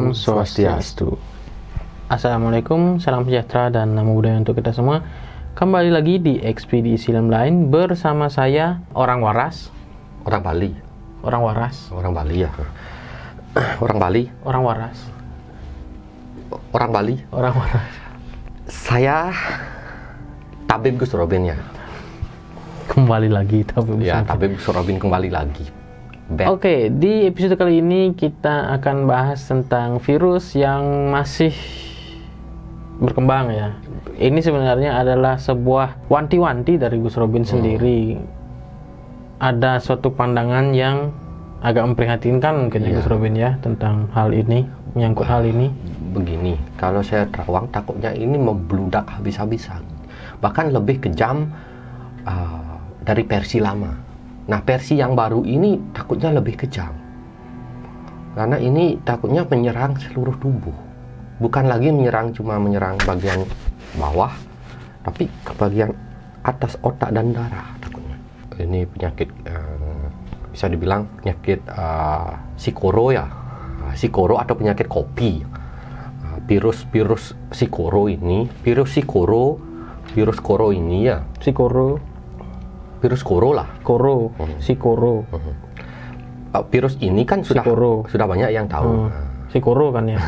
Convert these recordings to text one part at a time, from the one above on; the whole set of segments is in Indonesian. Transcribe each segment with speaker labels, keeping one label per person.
Speaker 1: Om Swastiastu. Assalamualaikum, salam sejahtera dan namo buddhaya untuk kita semua. Kembali lagi di Ekspedisi Ilmu Lain bersama saya, orang waras.
Speaker 2: Orang Bali.
Speaker 1: Orang waras.
Speaker 2: Orang Bali ya. Orang Bali.
Speaker 1: Orang waras.
Speaker 2: Orang Bali.
Speaker 1: Orang waras.
Speaker 2: Saya Tabib Gus Robin ya.
Speaker 1: Kembali lagi Tabib Gus
Speaker 2: Ya,
Speaker 1: Robin.
Speaker 2: Tabib Gus Robin kembali lagi.
Speaker 1: Oke, di episode kali ini kita akan bahas tentang virus yang masih berkembang ya. Ini sebenarnya adalah sebuah wanti-wanti dari Gus Robin sendiri. Ada suatu pandangan yang agak memprihatinkan mungkin ya, Gus Robin ya, tentang hal ini, menyangkut hal ini.
Speaker 2: Begini, kalau saya terawang takutnya ini membludak habis-habisan. Bahkan lebih kejam dari versi lama. Nah, versi yang baru ini takutnya lebih kejam. Karena ini takutnya menyerang seluruh tubuh. Bukan lagi menyerang bagian bawah, tapi ke bagian atas otak dan darah takutnya. Ini penyakit bisa dibilang penyakit Sikoro ya. Sikoro atau penyakit kopi. Virus Sikoro ini, virus Koro ini ya. Virus Koro lah.
Speaker 1: Sikoro.
Speaker 2: Virus ini kan sudah banyak yang tahu.
Speaker 1: Sikoro kan ya.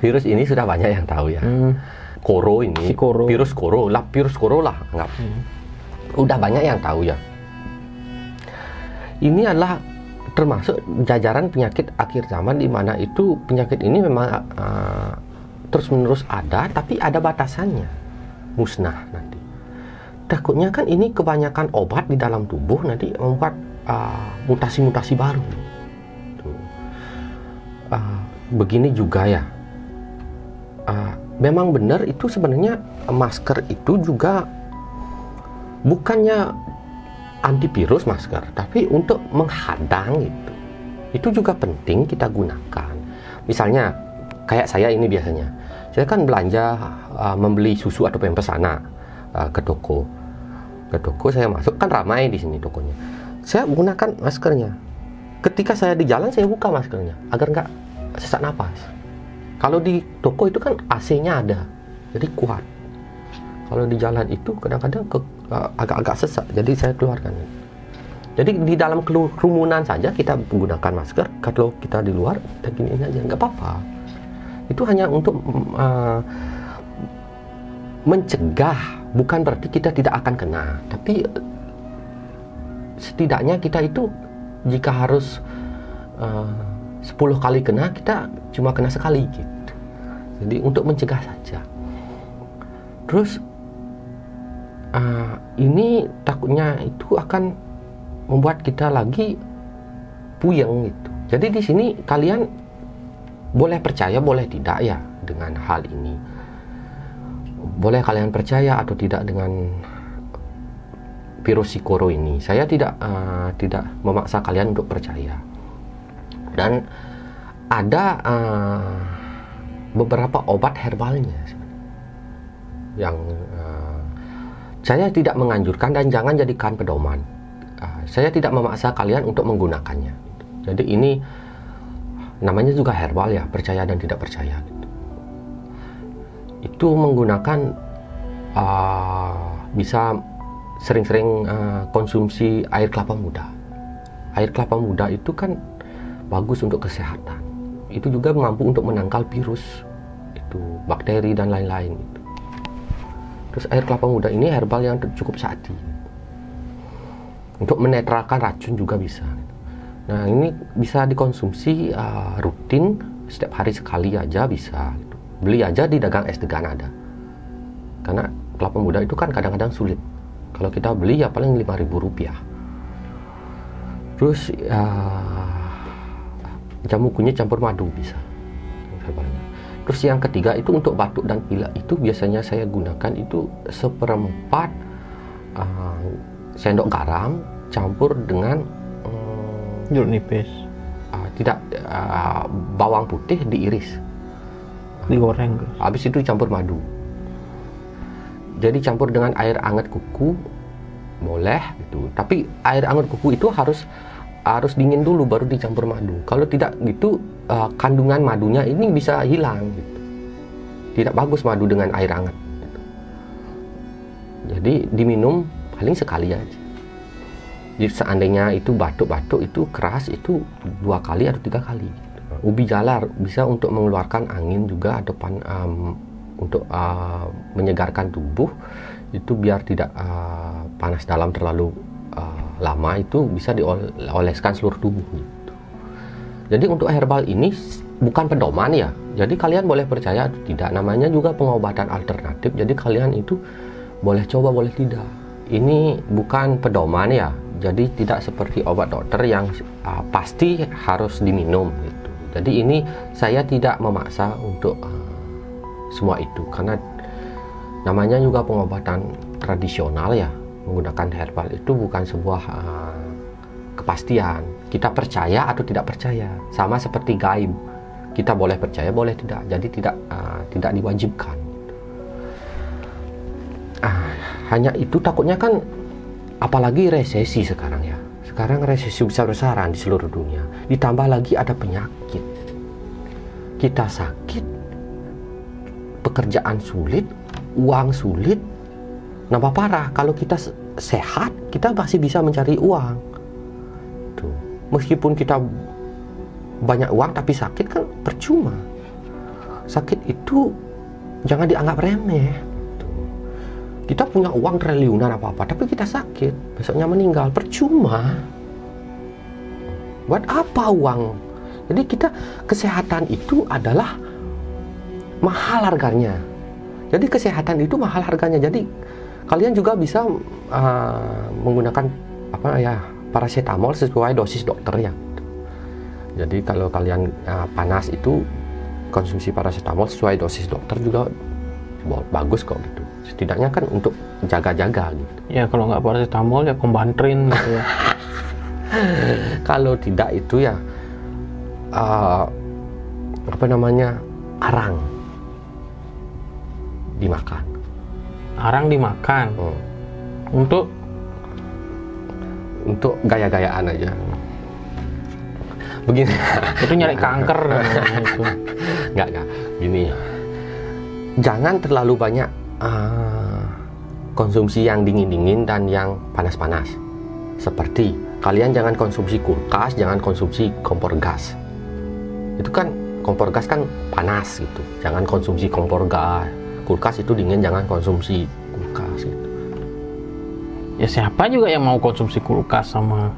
Speaker 2: Virus ini sudah banyak yang tahu ya. Koro ini.
Speaker 1: Sikoro.
Speaker 2: Virus Koro lah anggap. Udah banyak yang tahu ya. Ini adalah termasuk jajaran penyakit akhir zaman, di mana itu penyakit ini memang terus-menerus ada, tapi ada batasannya. Musnah nanti. Takutnya kan ini kebanyakan obat di dalam tubuh nanti membuat mutasi-mutasi baru. Begini juga ya. Memang benar itu sebenarnya masker itu juga bukannya antivirus masker, tapi untuk menghadang itu. Itu juga penting kita gunakan. Misalnya kayak saya ini biasanya. Saya kan belanja membeli susu atau pampers sana. Ke toko saya masuk, kan ramai di sini tokonya. Saya gunakan maskernya. Ketika saya di jalan saya buka maskernya agar nggak sesak napas. Kalau di toko itu kan AC-nya ada, jadi kuat. Kalau di jalan itu kadang-kadang agak-agak sesak, jadi saya keluarkan. Jadi di dalam kerumunan saja kita menggunakan masker. Kalau kita di luar kita gini aja nggak apa-apa. Itu hanya untuk mencegah, bukan berarti kita tidak akan kena, tapi setidaknya kita itu jika harus 10 kali kena, kita cuma kena sekali gitu. Jadi untuk mencegah saja. Terus ini takutnya itu akan membuat kita lagi puyeng gitu. Jadi di sini kalian boleh percaya boleh tidak ya dengan hal ini. Boleh kalian percaya atau tidak dengan virus Sikoro ini. Saya tidak memaksa kalian untuk percaya. Dan ada beberapa obat herbalnya yang saya tidak menganjurkan dan jangan jadikan pedoman. Saya tidak memaksa kalian untuk menggunakannya. Jadi ini namanya juga herbal ya, percaya dan tidak percaya. Itu menggunakan bisa sering-sering konsumsi air kelapa muda. Air kelapa muda itu kan bagus untuk kesehatan. Itu juga mampu untuk menangkal virus, itu bakteri dan lain-lain. Terus air kelapa muda ini herbal yang cukup sakti. Untuk menetralkan racun juga bisa. Nah, ini bisa dikonsumsi rutin, setiap hari sekali aja bisa. Beli aja di dagang es degan ada. Karena kelapa muda itu kan kadang-kadang sulit. Kalau kita beli ya paling Rp5.000. Terus jamu kunyit campur madu bisa. Terus yang ketiga itu untuk batuk dan pilek, itu biasanya saya gunakan itu 1/4 sendok garam campur dengan
Speaker 1: jeruk nipis.
Speaker 2: Bawang putih diiris.
Speaker 1: Digoreng.
Speaker 2: Habis itu campur madu. Jadi campur dengan air hangat kuku boleh gitu. Tapi air hangat kuku itu harus dingin dulu baru dicampur madu. Kalau tidak gitu kandungan madunya ini bisa hilang gitu. Tidak bagus madu dengan air hangat gitu. Jadi diminum paling sekali aja. Jadi seandainya itu batuk-batuk itu keras itu 2 kali atau 3 kali. Ubi jalar bisa untuk mengeluarkan angin juga atau untuk menyegarkan tubuh itu biar tidak panas dalam terlalu lama, itu bisa dioleskan seluruh tubuh gitu. Jadi untuk herbal ini bukan pedoman ya. Jadi kalian boleh percaya atau tidak, namanya juga pengobatan alternatif. Jadi kalian itu boleh coba boleh tidak. Ini bukan pedoman ya. Jadi tidak seperti obat dokter yang pasti harus diminum gitu. Jadi ini saya tidak memaksa untuk semua itu, karena namanya juga pengobatan tradisional ya. Menggunakan herbal itu bukan sebuah kepastian. Kita percaya atau tidak percaya, sama seperti gaib. Kita boleh percaya, boleh tidak. Jadi tidak diwajibkan. Hanya itu takutnya kan, apalagi resesi sekarang ya. Sekarang resesi besar-besaran di seluruh dunia. Ditambah lagi ada penyakit. Kita sakit, pekerjaan sulit, uang sulit. Nambah parah. Kalau kita sehat, kita masih bisa mencari uang. Tuh. Meskipun kita banyak uang tapi sakit kan percuma. Sakit itu jangan dianggap remeh. Tuh. Kita punya uang triliunan apa-apa, tapi kita sakit, besoknya meninggal, percuma. Buat apa uang? Jadi kesehatan itu adalah mahal harganya. Jadi kesehatan itu mahal harganya. Jadi kalian juga bisa menggunakan paracetamol sesuai dosis dokter ya. Jadi kalau kalian panas itu konsumsi paracetamol sesuai dosis dokter juga bagus kok gitu. Setidaknya kan untuk jaga-jaga gitu.
Speaker 1: Ya kalau nggak paracetamol ya Combantrin gitu ya.
Speaker 2: Kalau tidak itu ya arang dimakan.
Speaker 1: Arang dimakan.
Speaker 2: Untuk gaya-gayaan aja. Begini.
Speaker 1: Itu nyari kanker itu.
Speaker 2: Enggak. Gini. Jangan terlalu banyak konsumsi yang dingin-dingin dan yang panas-panas. Seperti kalian jangan konsumsi kulkas, jangan konsumsi kompor gas. Itu kan kompor gas kan panas gitu. Jangan konsumsi kompor gas. Kulkas itu dingin, jangan konsumsi kulkas gitu.
Speaker 1: Ya siapa juga yang mau konsumsi kulkas sama,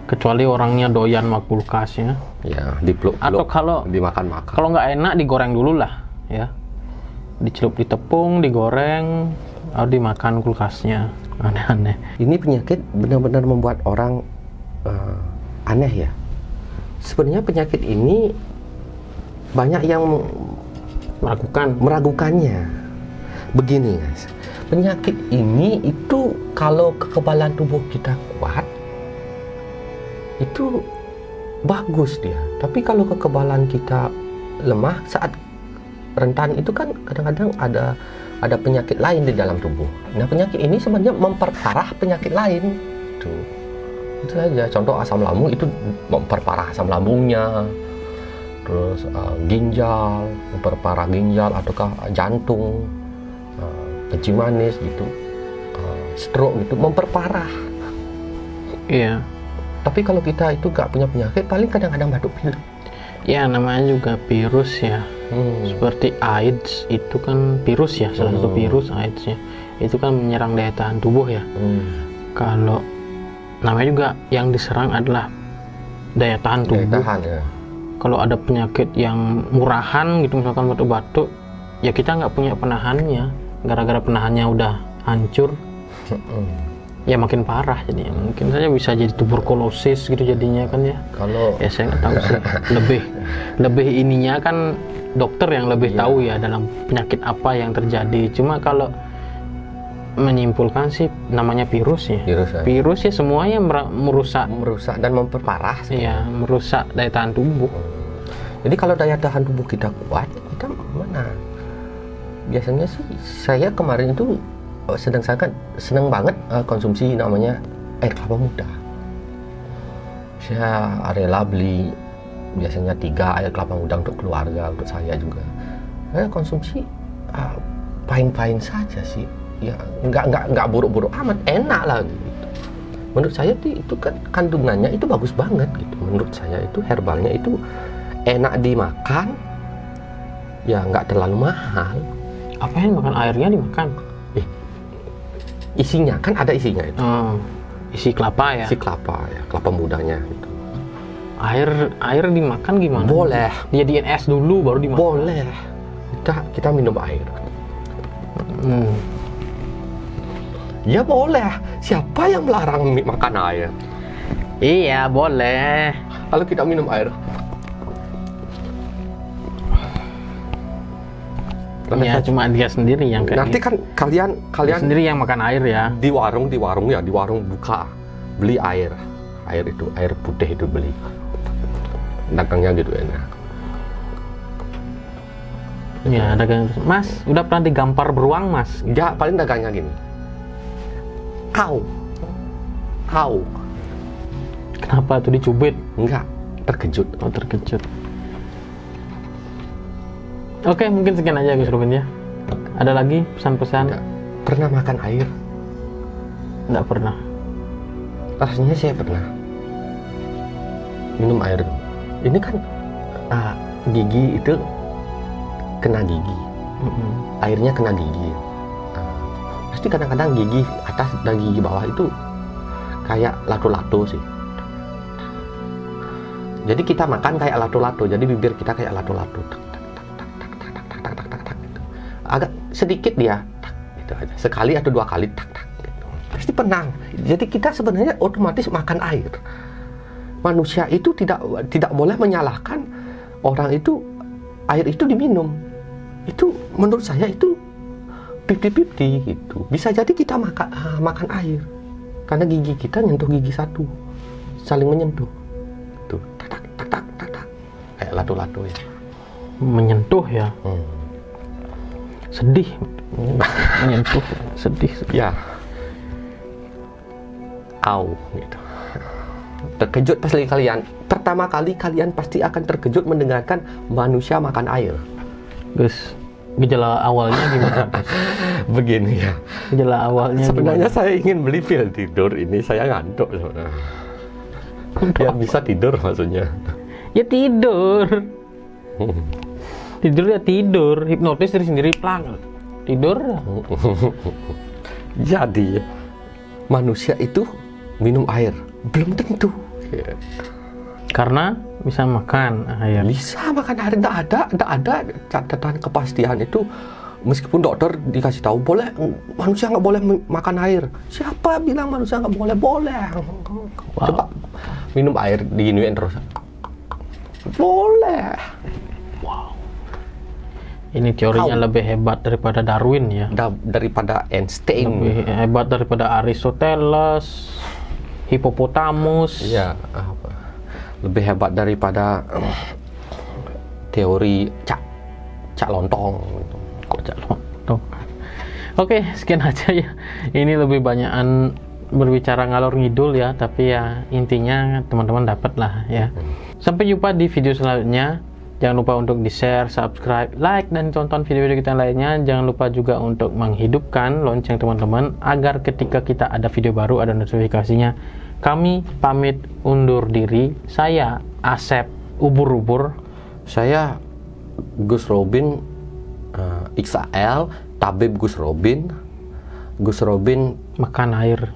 Speaker 1: kecuali orangnya doyan sama kulkasnya.
Speaker 2: Ya, dipeluk-peluk.
Speaker 1: Atau kalau
Speaker 2: dimakan-makan.
Speaker 1: Kalau nggak enak digoreng dulu lah, ya. Dicelup di tepung, digoreng, atau dimakan kulkasnya. Aneh-aneh.
Speaker 2: Ini penyakit benar-benar membuat orang aneh ya. Sebenarnya penyakit ini banyak yang meragukannya. Begini guys, penyakit ini itu kalau kekebalan tubuh kita kuat itu bagus dia. Tapi kalau kekebalan kita lemah saat rentan itu kan kadang-kadang ada penyakit lain di dalam tubuh. Nah penyakit ini sebenarnya memperparah penyakit lain. Tuh. Itu saja. Contoh asam lambung itu memperparah asam lambungnya. Terus ginjal, memperparah ginjal, ataukah jantung, kencing manis gitu, stroke gitu, memperparah.
Speaker 1: Iya.
Speaker 2: Tapi kalau kita itu gak punya penyakit, paling kadang-kadang batuk pilek.
Speaker 1: Ya namanya juga virus ya. Seperti AIDS itu kan virus ya, salah satu virus AIDS-nya. Itu kan menyerang daya tahan tubuh ya. Kalau namanya juga yang diserang adalah daya tahan tubuh.
Speaker 2: Daya tahan ya.
Speaker 1: Kalau ada penyakit yang murahan gitu, misalkan batuk-batuk, ya kita nggak punya penahannya. Gara-gara penahannya udah hancur, ya makin parah jadinya. Mungkin saja bisa jadi tuberkulosis gitu jadinya kan ya.
Speaker 2: Kalau
Speaker 1: ya saya nggak tahu sih. lebih ininya kan dokter yang lebih tahu ya dalam penyakit apa yang terjadi. Cuma kalau menyimpulkan sih namanya virus ya. Virus ya semuanya merusak
Speaker 2: dan memperparah sih.
Speaker 1: Ya, merusak daya tahan tubuh.
Speaker 2: Jadi kalau daya tahan tubuh kita kuat, kita mana? Biasanya sih saya kemarin itu senang banget konsumsi namanya air kelapa muda. Saya rela beli biasanya 3 air kelapa muda untuk keluarga, untuk saya juga. Saya konsumsi fine-fine saja sih, ya nggak buruk-buruk amat, enak lah gitu. Menurut saya itu kan kandungannya itu bagus banget gitu. Menurut saya itu herbalnya itu enak dimakan, ya nggak terlalu mahal.
Speaker 1: Apa yang makan airnya dimakan?
Speaker 2: Isinya kan ada isinya itu.
Speaker 1: Isi kelapa ya?
Speaker 2: Isi kelapa ya, kelapa mudanya gitu.
Speaker 1: Air dimakan gimana?
Speaker 2: Boleh.
Speaker 1: Dijadiin es dulu baru dimakan?
Speaker 2: Boleh. Kita minum air. Ya boleh. Siapa yang melarang makan air?
Speaker 1: Iya boleh.
Speaker 2: Kalau kita minum air.
Speaker 1: Ya cuma dia sendiri yang kayak
Speaker 2: nanti kan kalian
Speaker 1: dia sendiri yang makan air ya.
Speaker 2: Di warung buka, beli air itu, air putih itu beli. Dagangnya gitu enak.
Speaker 1: Ya dagang. Mas, udah pernah digampar beruang mas?
Speaker 2: Ya paling dagangnya gini. Au.
Speaker 1: Kenapa tuh dicubit?
Speaker 2: Enggak, terkejut.
Speaker 1: Oh terkejut. Oke, mungkin sekian aja Gus Robin ya. Ada lagi pesan-pesan?
Speaker 2: Enggak. Pernah makan air?
Speaker 1: Enggak pernah.
Speaker 2: Rasanya saya pernah minum air. Ini kan gigi itu kena gigi. Airnya kena gigi. Pasti kadang-kadang gigi atas dan gigi bawah itu kayak lato-lato sih. Jadi kita makan kayak lato-lato. Jadi bibir kita kayak lato-lato. Agak sedikit dia gitu aja, sekali atau 2 kali gitu. Pasti penang. Jadi kita sebenarnya otomatis makan air. Manusia itu tidak boleh menyalahkan orang itu air itu diminum. Itu menurut saya itu 50-50 gitu. Bisa jadi kita makan air karena gigi kita nyentuh gigi satu, saling menyentuh. Tuh, tak kayak lato-lato ya.
Speaker 1: Menyentuh ya. Sedih menyentuh, sedih.
Speaker 2: Ya, au gitu. Terkejut pasti kalian. Pertama kali kalian pasti akan terkejut mendengarkan manusia makan air.
Speaker 1: Gus, gejala awalnya gimana?
Speaker 2: Begini ya.
Speaker 1: Gejala awalnya.
Speaker 2: Sebenarnya
Speaker 1: gimana?
Speaker 2: saya ingin beli pil tidur. Ini saya ngantuk sebenarnya. Ya bisa tidur maksudnya.
Speaker 1: Ya tidur. Tidur ya tidur, hipnotis diri sendiri plang. Tidur.
Speaker 2: Jadi manusia itu minum air belum tentu.
Speaker 1: Karena bisa makan air.
Speaker 2: Bisa makan air, tidak ada catatan kepastian itu. Meskipun dokter dikasih tahu boleh, manusia nggak boleh makan air. Siapa bilang manusia nggak boleh? Boleh.
Speaker 1: Wow.
Speaker 2: Coba minum air diginiin terus. Boleh.
Speaker 1: Wow. Ini teorinya lebih hebat daripada Darwin ya.
Speaker 2: Daripada Einstein.
Speaker 1: Lebih hebat daripada Aristoteles, Hippopotamus.
Speaker 2: Ya, lebih hebat daripada teori cak lontong.
Speaker 1: Kok cak lontong? Oke, sekian aja ya. Ini lebih banyakan berbicara ngalor ngidul ya, tapi ya intinya teman-teman dapat lah ya. Sampai jumpa di video selanjutnya. Jangan lupa untuk di-share, subscribe, like, dan tonton video-video kita lainnya. Jangan lupa juga untuk menghidupkan lonceng teman-teman agar ketika kita ada video baru ada notifikasinya. Kami pamit undur diri. Saya Asep Ubur-Ubur.
Speaker 2: Saya Gus Robin XAL, Tabib Gus Robin. Gus Robin
Speaker 1: Makan air.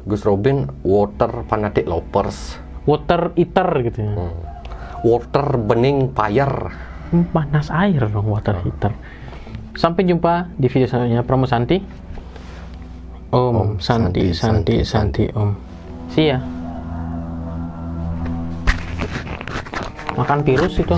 Speaker 2: Gus Robin Water Fanatic Lovers.
Speaker 1: Water eater gitu ya.
Speaker 2: Water bening fire.
Speaker 1: Panas air dong, water heater. Sampai jumpa di video selanjutnya. Promo Santi. Om Santi Om. See ya. Makan virus itu.